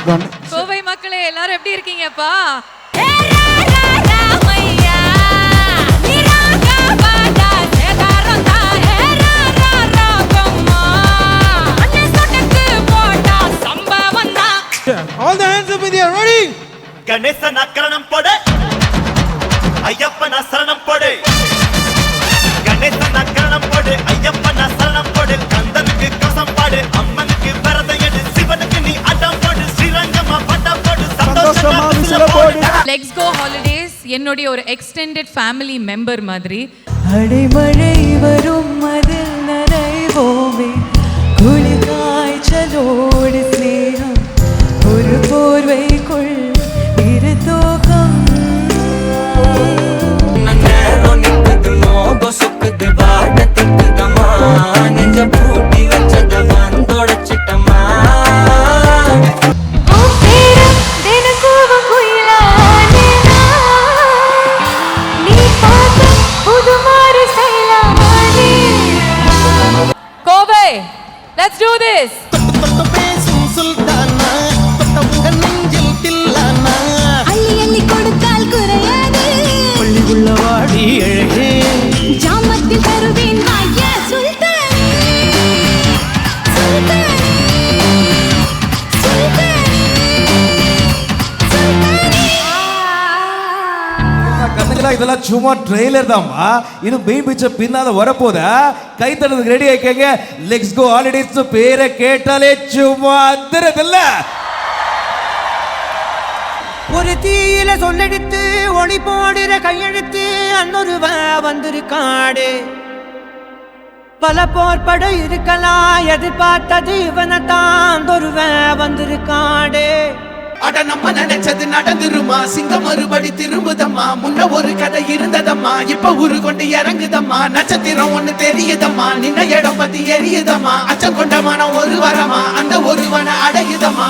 கோவை மக்களே எல்லாரும் எப்படி இருக்கீங்கப்பா? All the hands up in the air, ready? Ganesan அக்கரணம் போடு, ஐயப்பன் சரணம் போடு. கணேசன் அக்கரணம் போடு, ஐயப்பன் சரணம் போடு. கந்தனுக்கு கவசம் பாடு, அம்மனுக்கு விரதம் எடு, சிவனுக்கு நீ அடம் போடு, ஸ்ரீரங்கமா பட்டம் போடு, சந்தோஷமா விசில போடு. Let's go holidays என்னுடைய ஒரு extended family member மாதிரி. அடைமழை வரும் அதில் நனைவோமே, குளிர்காய்ச்சலோடு ஸ்நேகம் ஒரு போர்வைக்குள் இரு தோகம். Kovai, let's do this. இதெல்லாம் சும்மா ட்ரெய்லர் தான்மா. இது மெயின் பிக்சர் பின்னால வரப்போதா. கை தட்டுறதுக்கு ரெடி ஆயிக்கங்க. லெட்ஸ் கோ ஹாலிடேஸ் பேரை கேட்டாலே சும்மா அதிரதில்ல. ஒரு தீயில சொல்லெடுத்து ஒளி போடுற கையெழுத்து அன்னொருவன் வந்திருக்காடு. பல போர்பட இருக்கலாம், எதிர்பார்த்தது இவனைத்தான் ஒருவன் வந்திருக்காடு. அட நம்ம நினைச்சது நடந்துருமா, சிங்கம் மறுபடி திரும்புதம்மா. முன்ன ஒரு கதை இருந்ததம்மா, இப்ப உரு கொண்டு இறங்குதம்மா. நட்சத்திரம் ஒண்ணு தெரியுதம்மா, நின்ன இடம் பத்தி எரியுதம்மா. அச்சம் கொண்ட மனம் ஒரு வரமா, அந்த ஒருவனை அடையுதம்மா.